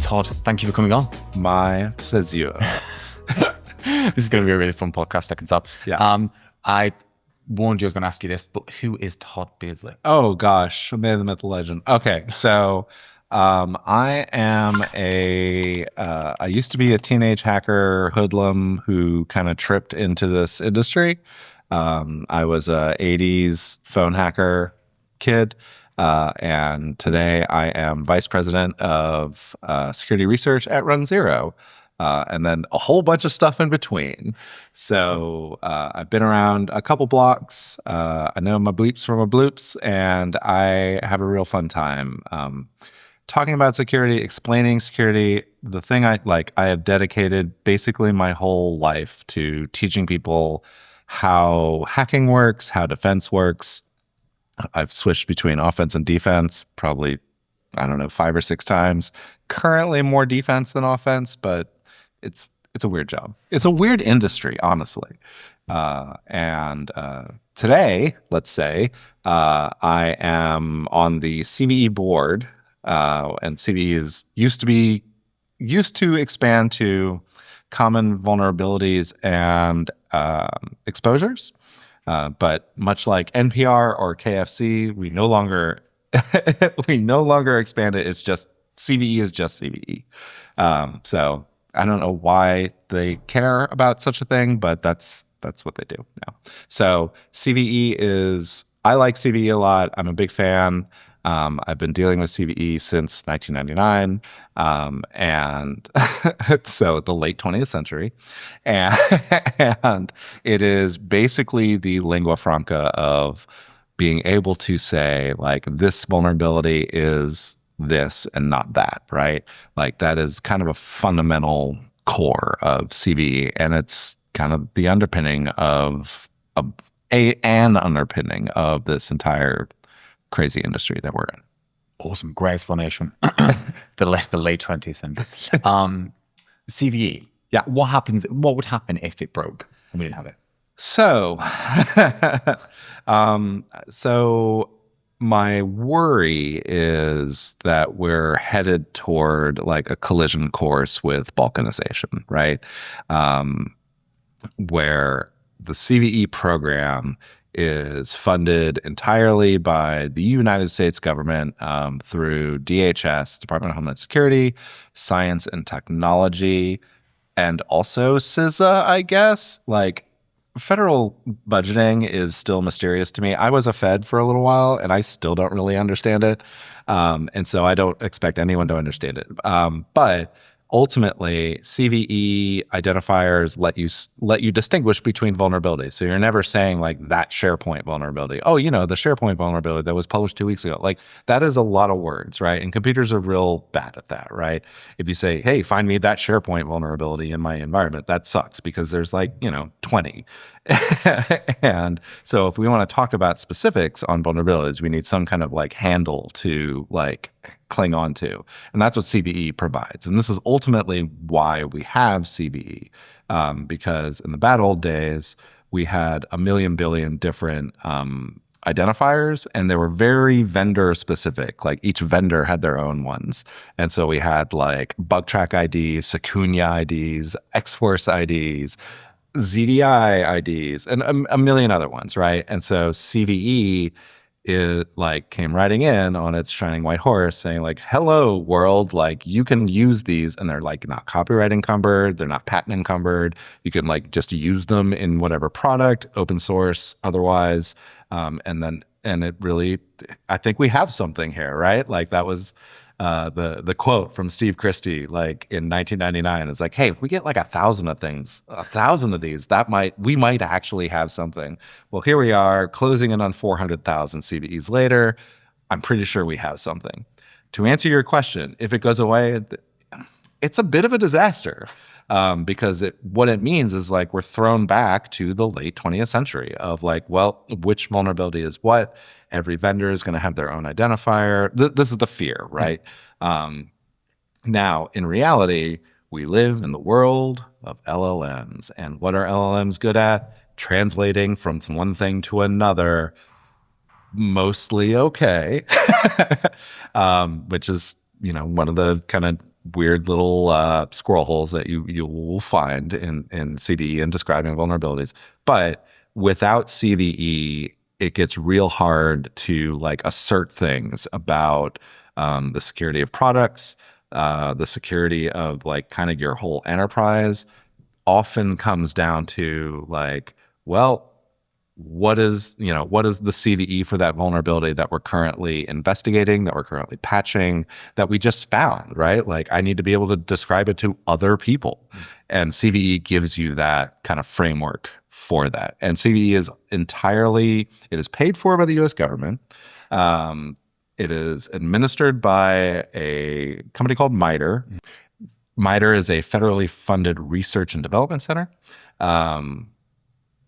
Tod, thank you for coming on. My pleasure. This is going to be a really fun podcast, I can tell. Yeah. I warned you I was going to ask you this, but who is Tod Beardsley? Oh gosh, man, the myth, the legend. Okay, so I am I used to be a teenage hacker hoodlum who kind of tripped into this industry. I was a 80s phone hacker kid. And today I am vice president of security research at runZero, and then a whole bunch of stuff in between. So I've been around a couple blocks. I know my bleeps from my bloops, and I have a real fun time talking about security, explaining security. The thing I have dedicated basically my whole life to teaching people how hacking works, how defense works. I've switched between offense and defense probably, 5 or 6 times. Currently more defense than offense, but it's a weird job. It's a weird industry, honestly. And today, let's say, I am on the CVE board, and CVE used to expand to common vulnerabilities and exposures. But much like NPR or KFC, we no longer expand it. It's just CVE is just CVE. So I don't know why they care about such a thing, but that's what they do now. So I like CVE a lot. I'm a big fan. I've been dealing with CVE since 1999, and so the late 20th century, and it is basically the lingua franca of being able to say, like, this vulnerability is this and not that, right? Like, that is kind of a fundamental core of CVE, and it's kind of the underpinning of an underpinning of this entire crazy industry that we're in. Awesome. Great explanation. the late 20th century. CVE. Yeah. What would happen if it broke and we didn't have it? So, so my worry is that we're headed toward like a collision course with balkanization, right? Where the CVE program is funded entirely by the United States government through DHS, Department of Homeland Security, Science and Technology, and also CISA, I guess. Like, federal budgeting is still mysterious to me. I was a Fed for a little while, and I still don't really understand it. And so I don't expect anyone to understand it. But ultimately, CVE identifiers let you distinguish between vulnerabilities. So you're never saying like that SharePoint vulnerability. Oh, the SharePoint vulnerability that was published 2 weeks ago. Like, that is a lot of words, right? And computers are real bad at that, right? If you say, hey, find me that SharePoint vulnerability in my environment, that sucks because there's 20. And so if we want to talk about specifics on vulnerabilities, we need some kind of like handle to like cling on to. And that's what CVE provides. And this is ultimately why we have CVE, because in the bad old days, we had a million billion different identifiers, and they were very vendor specific. Like, each vendor had their own ones. And so we had like Bugtrack IDs, Secunia IDs, Xforce IDs, ZDI IDs, and a million other ones, right? And so CVE came riding in on its shining white horse saying like, hello world, like, you can use these, and they're like not copyright encumbered, they're not patent encumbered. You can like just use them in whatever product, open source, otherwise. And it really, I think we have something here, right? Like, that was the quote from Steve Christie, like in 1999. It's like, hey, if we get like 1,000 of these, we might actually have something. Well, here we are, closing in on 400,000 CVEs later. I'm pretty sure we have something. To answer your question, if it goes away, it's a bit of a disaster, because what it means is like we're thrown back to the late 20th century of like, well, which vulnerability is what? Every vendor is going to have their own identifier. This is the fear, right? Now, in reality, we live in the world of LLMs. And what are LLMs good at? Translating from one thing to another, mostly okay, which is, one of the kind of weird little squirrel holes that you will find in CVE and describing vulnerabilities. But without CVE, it gets real hard to like assert things about the security of products, the security of like kind of your whole enterprise. Often comes down to like, well, what is the CVE for that vulnerability that we're currently investigating, that we're currently patching, that we just found, right? Like I need to be able to describe it to other people. And CVE gives you that kind of framework for that. And CVE is it is paid for by the US government. It is administered by a company called MITRE. MITRE is a federally funded research and development center.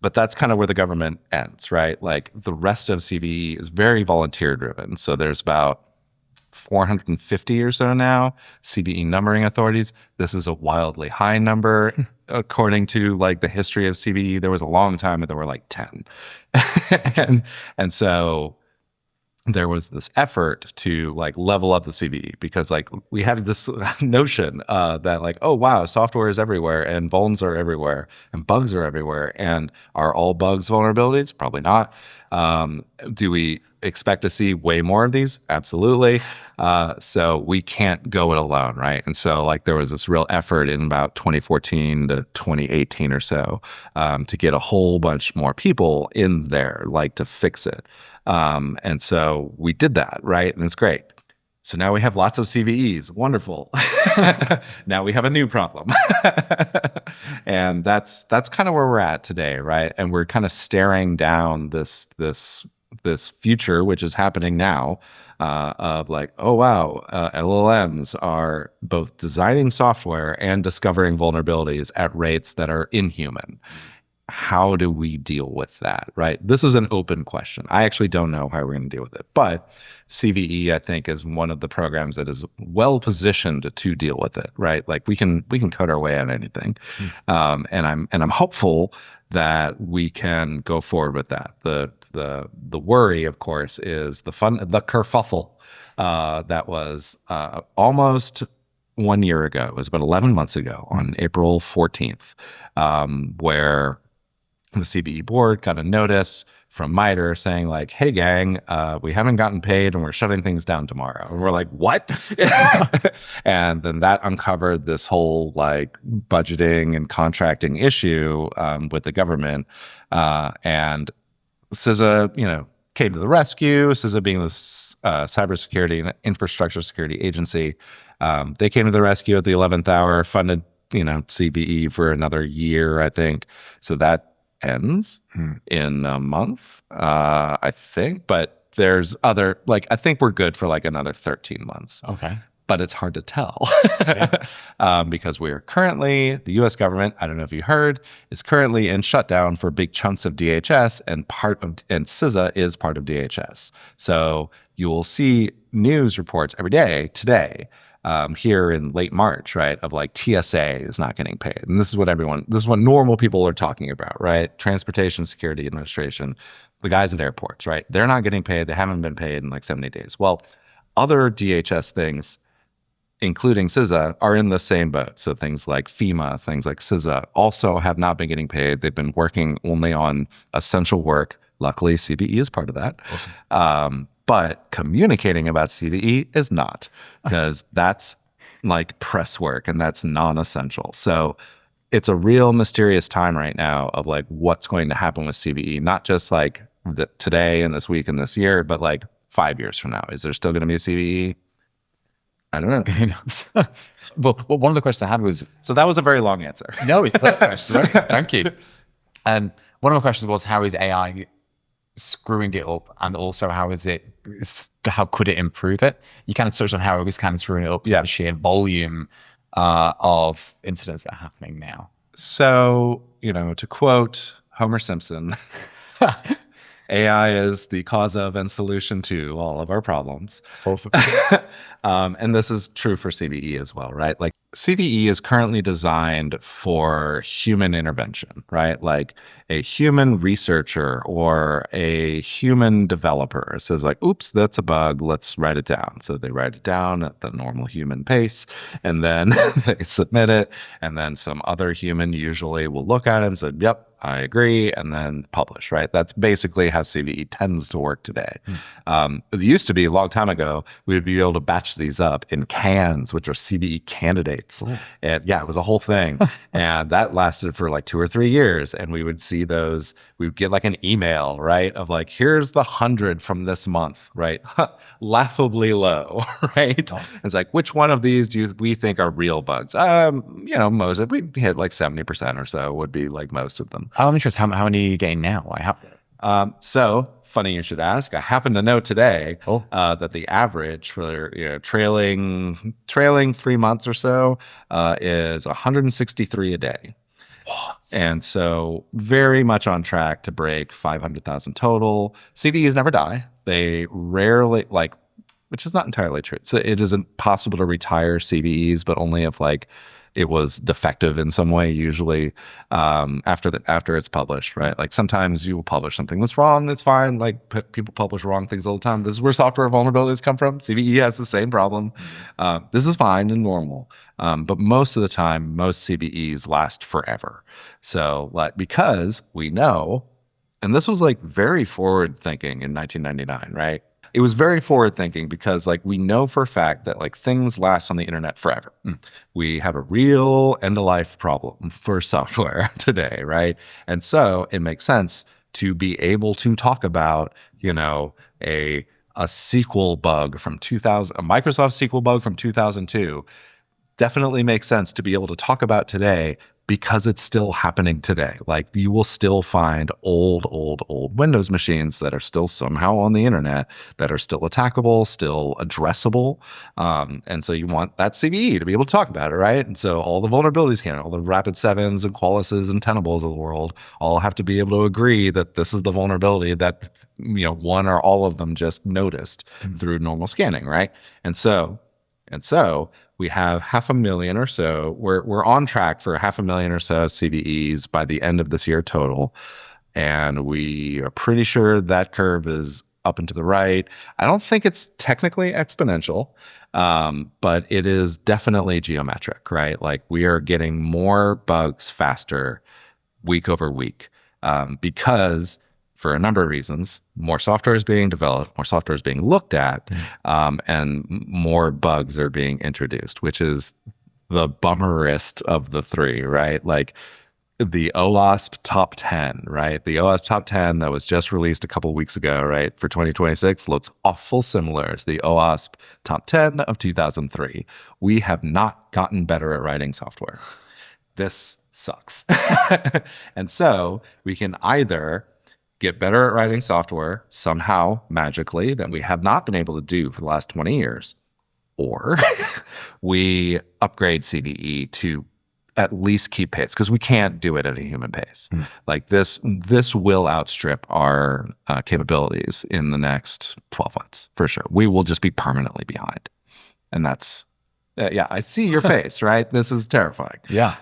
But that's kind of where the government ends, right? Like the rest of CVE is very volunteer driven. So there's about 450 or so now CVE numbering authorities. This is a wildly high number. According to like the history of CVE, there was a long time that there were like 10. and so there was this effort to like level up the CVE because like we had this notion that like, oh wow, software is everywhere and vulns are everywhere and bugs are everywhere. And are all bugs vulnerabilities? Probably not. Do we expect to see way more of these? Absolutely. So we can't go it alone, right? And so like there was this real effort in about 2014 to 2018 or so to get a whole bunch more people in there, like to fix it. And so we did that, right? And it's great. So now we have lots of CVEs. Wonderful. Now we have a new problem. And that's kind of where we're at today, right? And we're kind of staring down this future, which is happening now, of like, oh wow, LLMs are both designing software and discovering vulnerabilities at rates that are inhuman. How do we deal with that, right? This is an open question. I actually don't know how we're going to deal with it, but CVE, I think, is one of the programs that is well positioned to deal with it, right? Like we can code our way on anything, and I'm hopeful that we can go forward with that. The worry, of course, is the kerfuffle that was almost 1 year ago. It was about 11 months ago on April 14th, where the CVE board got a notice from MITRE saying like, hey gang, we haven't gotten paid and we're shutting things down tomorrow. And we're like, what? And then that uncovered this whole like budgeting and contracting issue with the government. And CISA, came to the rescue. CISA being this cybersecurity and infrastructure security agency, they came to the rescue at the 11th hour, funded, CVE for another year, I think. So that ends in a month, I think. But there's other, I think we're good for another 13 months. Okay. But it's hard to tell because we are currently, the US government, I don't know if you heard, is currently in shutdown for big chunks of DHS, and CISA is part of DHS. So you will see news reports every day today here in late March, right, of TSA is not getting paid. And this is what normal people are talking about, right? Transportation Security Administration, the guys at airports, right? They're not getting paid. They haven't been paid in 70 days. Well, other DHS things, including CISA, are in the same boat. So things like FEMA, things like CISA also have not been getting paid. They've been working only on essential work. Luckily, CVE is part of that. Awesome. But communicating about CVE is not, because that's press work and that's non-essential. So it's a real mysterious time right now of what's going to happen with CVE, not just today and this week and this year, but 5 years from now. Is there still going to be a CVE? I don't know. Well, one of the questions I had was... So that was a very long answer. No, it's perfect. Thank you. One of the questions was, how is AI screwing it up? And also, how could it improve it? You kind of touched on how it was kind of screwing it up, the sheer volume of incidents that are happening now. So, to quote Homer Simpson... AI is the cause of and solution to all of our problems. Awesome. And this is true for CVE as well, right? CVE is currently designed for human intervention, right? Like a human researcher or a human developer says like, oops, that's a bug. Let's write it down. So they write it down at the normal human pace and then they submit it. And then some other human usually will look at it and say, yep, I agree, and then publish, right? That's basically how CVE tends to work today. It used to be a long time ago, we would be able to batch these up in cans, which are CVE candidates. Ooh. And yeah, it was a whole thing. And that lasted for like 2 or 3 years. And we would see those, we would get like an email, right? Of like, here's the 100 from this month, right? Laughably low, right? Oh. It's like, which one of these do we think are real bugs? Most of we hit like 70% or so would be like most of them. I'm interested. How many are you getting now? So funny you should ask. I happen to know today that the average for trailing 3 months or so is 163 a day. And so very much on track to break 500,000 total. CVEs never die. They rarely, which is not entirely true. So it isn't possible to retire CVEs, but only if it was defective in some way, usually after it's published, right? Like sometimes you will publish something that's wrong, that's fine. Like people publish wrong things all the time. This is where software vulnerabilities come from. CVE has the same problem. This is fine and normal. But most of the time, most CVEs last forever. So because we know, and this was like very forward thinking in 1999, right? It was very forward thinking because we know for a fact that things last on the internet forever. We have a real end of life problem for software today, right? And so it makes sense to be able to talk about, a SQL bug from 2000, a Microsoft SQL bug from 2002 definitely makes sense to be able to talk about today because it's still happening today. Like you will still find old Windows machines that are still somehow on the internet that are still attackable, still addressable. And so you want that CVE to be able to talk about it, right? And so all the vulnerabilities all the Rapid7s and Qualyses and Tenables of the world all have to be able to agree that this is the vulnerability that, one or all of them just noticed through normal scanning, right? And so we have 500,000 or so. We're on track for 500,000 or so CVEs by the end of this year total. And we are pretty sure that curve is up and to the right. I don't think it's technically exponential, but it is definitely geometric, right? Like we are getting more bugs faster week over week because for a number of reasons, more software is being developed, more software is being looked at, and more bugs are being introduced, which is the bummerest of the three, right? Like the OWASP top 10, right? The OWASP top 10 that was just released a couple of weeks ago, right? For 2026 looks awful similar to the OWASP top 10 of 2003. We have not gotten better at writing software. This sucks. And so we can either get better at writing software somehow magically that we have not been able to do for the last 20 years, or we upgrade CVE to at least keep pace because we can't do it at a human pace. Like this will outstrip our capabilities in the next 12 months for sure. We will just be permanently behind, and that's I see your face, right? This is terrifying. Yeah.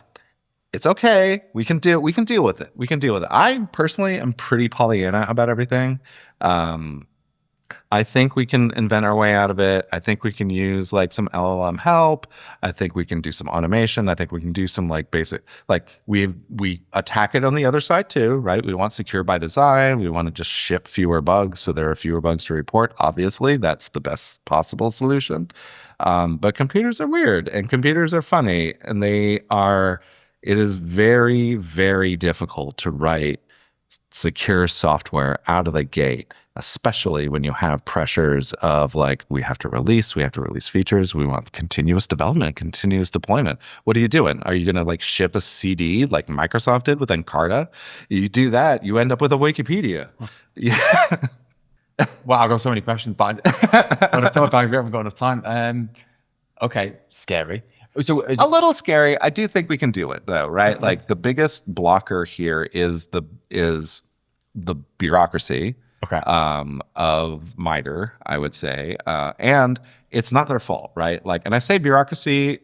It's okay. We can deal with it. I personally am pretty Pollyanna about everything. I think we can invent our way out of it. I think we can use some LLM help. I think we can do some automation. I think we can do some basic, we attack it on the other side too, right? We want secure by design. We want to just ship fewer bugs so there are fewer bugs to report. Obviously, that's the best possible solution. But computers are weird and computers are funny, and it is very, very difficult to write secure software out of the gate, especially when you have pressures of we have to release features. We want continuous development, continuous deployment. What are you doing? Are you going to ship a CD like Microsoft did with Encarta? You do that, you end up with a Wikipedia. Yeah. Wow, I've got so many questions, but I feel like we haven't got enough time. Okay, scary. So a little scary. I do think we can do it though, right? Like the biggest blocker here is the bureaucracy of MITRE, I would say. And it's not their fault, right? And I say bureaucracy,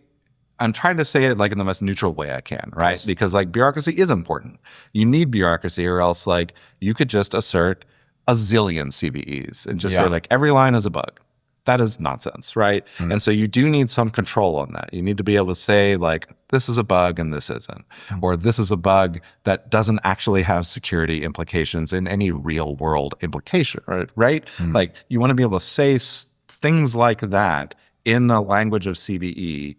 I'm trying to say it like in the most neutral way I can, right? Yes. Because like bureaucracy is important. You need bureaucracy, or else like you could just assert a zillion CVEs and just say like every line is a bug. That is nonsense, right? And so you do need some control on that. You need to be able to say like, this is a bug and this isn't, or this is a bug that doesn't actually have security implications in any real world implication, right? Like you want to be able to say things like that in the language of CVE.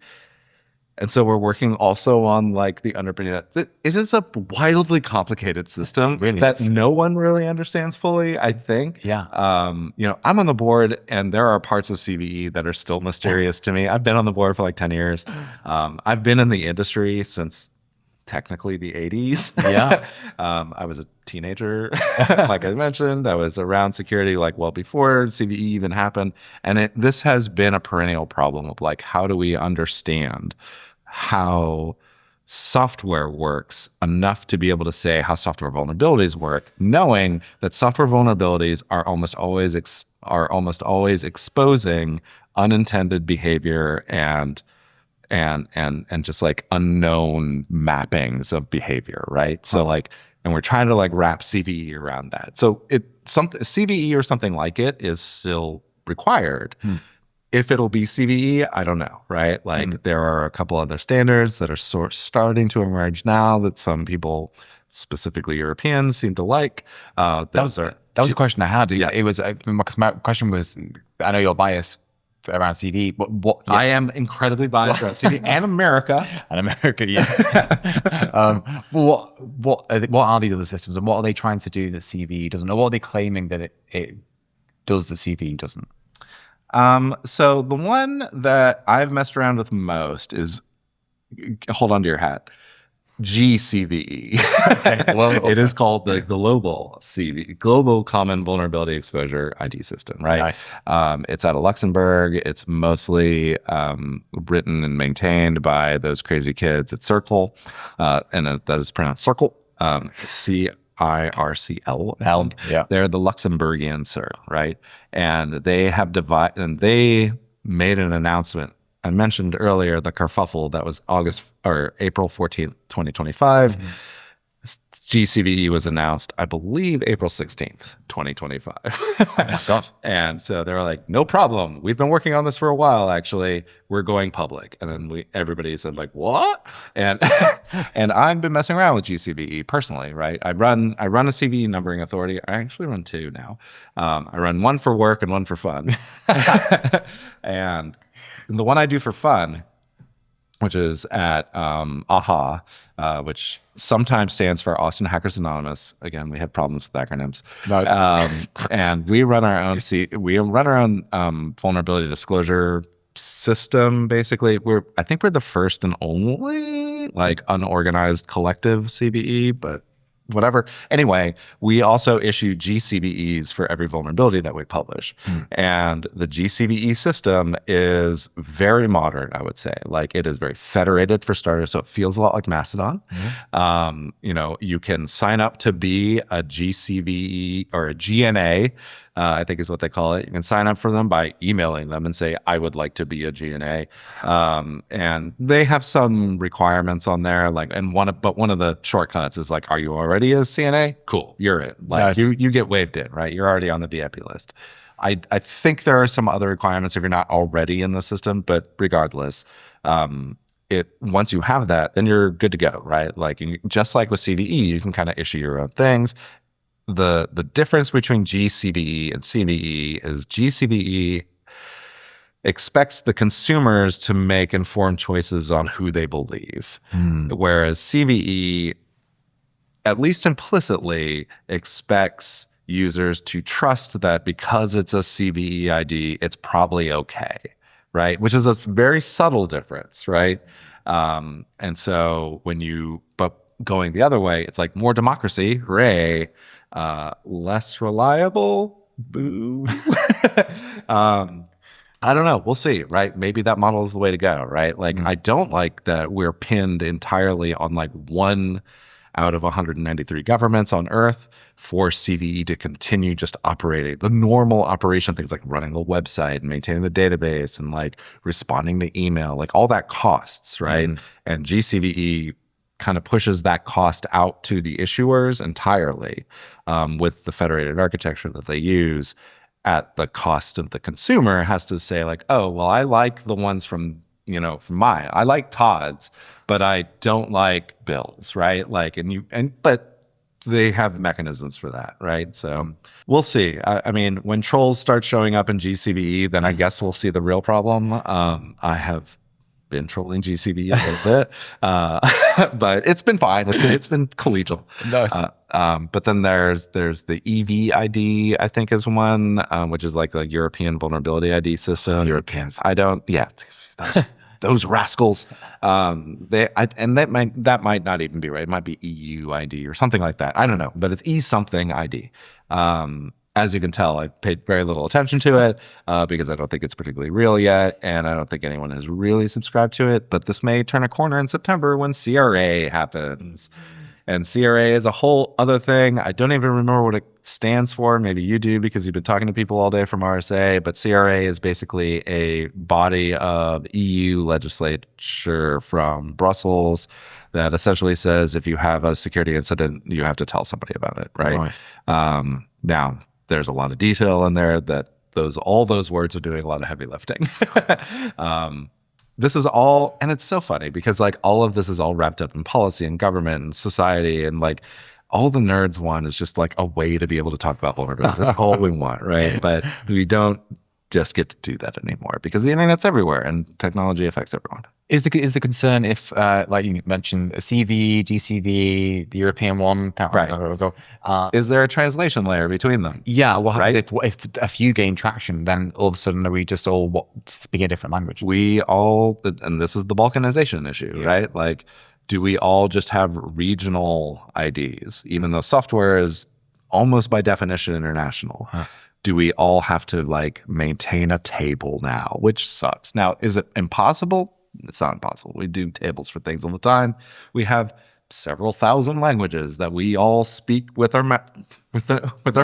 And so we're working also on like the underpinning that it is a wildly complicated system that no one really understands fully, I think. Yeah. You know, I'm on the board and there are parts of CVE that are still mysterious to me. I've been on the board for like 10 years. I've been in the industry since technically the 80s. Yeah. I was a teenager, like I mentioned. I was around security like well before CVE even happened. And this has been a perennial problem of like, how do we understand how software works enough to be able to say how software vulnerabilities work, knowing that software vulnerabilities are almost always exposing unintended behavior and just like unknown mappings of behavior, right? So like, and we're trying to like wrap CVE around that. So CVE or something like it is still required. If it'll be CVE, I don't know, right? Like there are a couple other standards that are starting to emerge now that some people, specifically Europeans, seem to like. That was a question I had. Yeah. It was because my question was, I know you're biased around CVE, but what? Yeah. I am incredibly biased around CVE and America. And America, yeah. What are these other systems, and what are they trying to do that CVE doesn't? Or what are they claiming that it does that CVE doesn't? So the one that I've messed around with most is, hold on to your hat, GCVE. It is called the Global CVE, Global Common Vulnerability Exposure ID System, right? Nice. It's out of Luxembourg. It's mostly written and maintained by those crazy kids at Circle, and that is pronounced Circle, CIRCL. Yeah. They're the Luxembourgian CERT, right? And they have they made an announcement. I mentioned earlier the kerfuffle that was April 14th, 2025. GCVE was announced, I believe, April 16th, 2025. Oh my God. And so they were like, no problem. We've been working on this for a while, actually. We're going public. And then everybody said like, what? And and I've been messing around with GCVE personally, right? I run a CVE numbering authority. I actually run two now. I run one for work and one for fun. And the one I do for fun, which is at AHA, which sometimes stands for Austin Hackers Anonymous. Again, we have problems with acronyms. Nice. And we run our own vulnerability disclosure system. Basically, I think we're the first and only like unorganized collective CVE, but whatever. Anyway, we also issue GCVEs for every vulnerability that we publish. And the GCVE system is very modern, I would say. Like it is very federated for starters, so it feels a lot like Mastodon. You know, you can sign up to be a GCVE or a GNA, I think is what they call it. You can sign up for them by emailing them and say, I would like to be a GNA. And they have some requirements on there, like, but one of the shortcuts is like, are you already a CNA? Cool, you're it. Like you get waived in, right? You're already on the VIP list. I think there are some other requirements if you're not already in the system, but regardless, once you have that, then you're good to go, right? Like just like with CVE, you can kind of issue your own things. The difference between GCVE and CVE is GCVE expects the consumers to make informed choices on who they believe, whereas CVE, at least implicitly, expects users to trust that because it's a CVE ID, it's probably okay, right? Which is a very subtle difference, right? And so but going the other way, it's like more democracy, hooray, less reliable, boo. I don't know. We'll see, right? Maybe that model is the way to go, right? Like, I don't like that we're pinned entirely on like one out of 193 governments on Earth for CVE to continue just operating the normal operation, things like running a website and maintaining the database and like responding to email, like all that costs, right? And GCVE kind of pushes that cost out to the issuers entirely with the federated architecture that they use at the cost of the consumer has to say like, oh, well, I like the ones from mine. I like Todd's, but I don't like Bill's, right? Like, but they have mechanisms for that, right? So we'll see. I mean, when trolls start showing up in GCVE, then I guess we'll see the real problem. I have been trolling GCVE a little bit, but it's been fine. It's been collegial. Nice. But then there's the EV-ID, I think is one, which is like the European Vulnerability ID system. Europeans. Those rascals. That might not even be right. It might be EU ID or something like that. I don't know, but it's E something ID. As you can tell, I've paid very little attention to it because I don't think it's particularly real yet, and I don't think anyone has really subscribed to it. But this may turn a corner in September when CRA happens. And CRA is a whole other thing. I don't even remember what it stands for. Maybe you do because you've been talking to people all day from RSA. But CRA is basically a body of EU legislature from Brussels that essentially says if you have a security incident, you have to tell somebody about it, right? Now, there's a lot of detail in there that all those words are doing a lot of heavy lifting. This is all, and it's so funny because like all of this is all wrapped up in policy and government and society, and like all the nerds want is just like a way to be able to talk about vulnerabilities. That's all we want, right? But we don't just get to do that anymore because the internet's everywhere and technology affects everyone. Is the concern if, like you mentioned, a CV, GCV, the European one, is there a translation layer between them? Yeah, what happens if a few gain traction, then all of a sudden are we just all speaking a different language? And this is the balkanization issue, right? Like, do we all just have regional IDs, even though software is almost by definition international? Do we all have to like maintain a table now, which sucks? Now, is it impossible? It's not impossible. We do tables for things all the time. We have several thousand languages that we all speak with our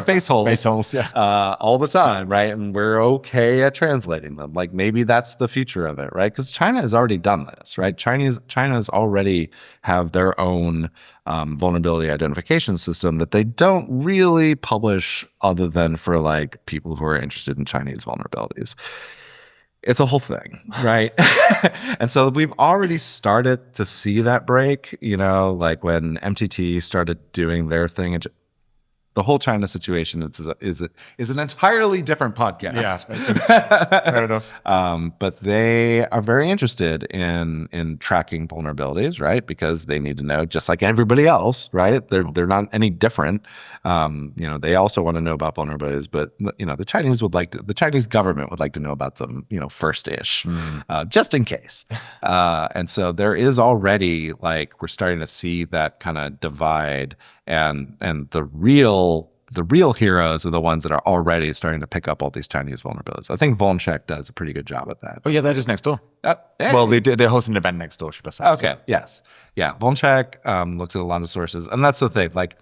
face holes, all the time, right? And we're okay at translating them. Like maybe that's the future of it, right? Because China has already done this, right? China's already have their own vulnerability identification system that they don't really publish other than for like people who are interested in Chinese vulnerabilities. It's a whole thing, right? And so we've already started to see that break, like when MTT started doing their thing. The whole China situation is an entirely different podcast. Yeah, fair enough. But they are very interested in tracking vulnerabilities, right? Because they need to know, just like everybody else, right? They're not any different. They also want to know about vulnerabilities, but the Chinese government would like to know about them, first-ish, just in case. And so there is already like we're starting to see that kind of divide. And the real heroes are the ones that are already starting to pick up all these Chinese vulnerabilities. I think VulnCheck does a pretty good job at that. Oh yeah, they're just next door. Well, they're hosting an event next door, should I say? Okay. So. Yes. Yeah. VulnCheck looks at a lot of sources, and that's the thing. Like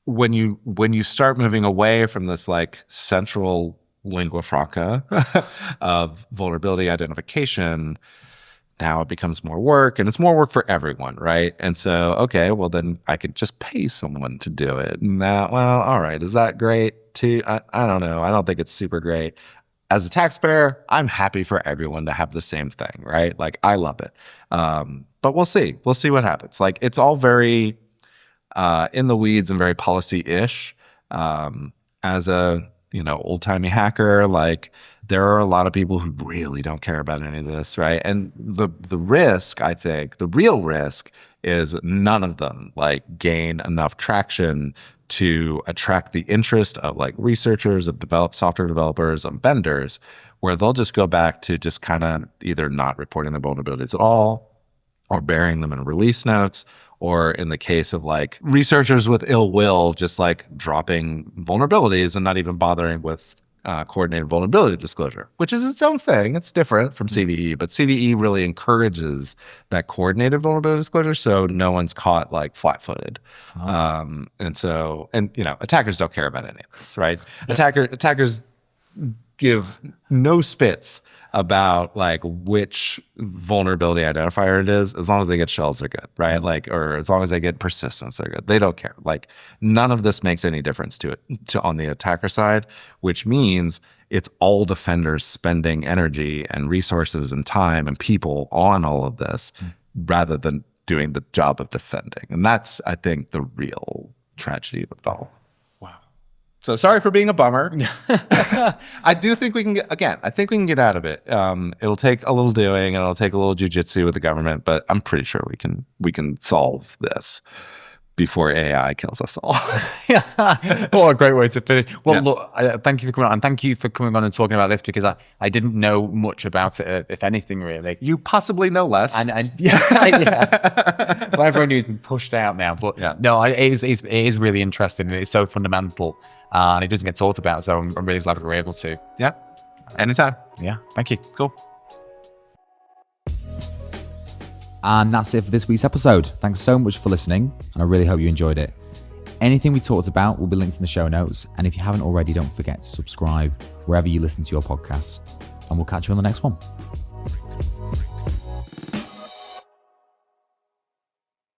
when you start moving away from this like central lingua franca of vulnerability identification. Now it becomes more work, and it's more work for everyone, right? And so, okay, well then I could just pay someone to do it. Now, well, all right, is that great too? I don't know. I don't think it's super great. As a taxpayer, I'm happy for everyone to have the same thing, right? Like I love it. But we'll see. We'll see what happens. Like it's all very in the weeds and very policy-ish. As a old-timey hacker, like there are a lot of people who really don't care about any of this, right? And the risk, I think, the real risk is none of them like gain enough traction to attract the interest of like researchers, of software developers, of vendors, where they'll just go back to just kind of either not reporting the vulnerabilities at all or burying them in release notes, or in the case of like researchers with ill will, just like dropping vulnerabilities and not even bothering with coordinated vulnerability disclosure, which is its own thing. It's different from CVE, but CVE really encourages that coordinated vulnerability disclosure, so no one's caught like flat-footed. And attackers don't care about any of this, right? Attackers give no spits about like which vulnerability identifier it is. As long as they get shells, they're good, right? Like, or as long as they get persistence, they're good. They don't care. Like, none of this makes any difference to on the attacker side, which means it's all defenders spending energy and resources and time and people on all of this rather than doing the job of defending. And that's, I think, the real tragedy of it all. So sorry for being a bummer. I do think we can get out of it. It'll take a little doing and it'll take a little jujitsu with the government, but I'm pretty sure we can solve this before AI kills us all. What a great way to finish. Well, look, thank you for coming on, and thank you for coming on and talking about this, because I didn't know much about it, if anything, really. You possibly know less. And yeah. Well, everyone who's been pushed out now, but no, it is really interesting, and it's so fundamental, and it doesn't get talked about, so I'm really glad we were able to. Yeah, anytime. Yeah, thank you. Cool. And that's it for this week's episode. Thanks so much for listening, and I really hope you enjoyed it. Anything we talked about will be linked in the show notes, and if you haven't already, don't forget to subscribe wherever you listen to your podcasts, and we'll catch you on the next one.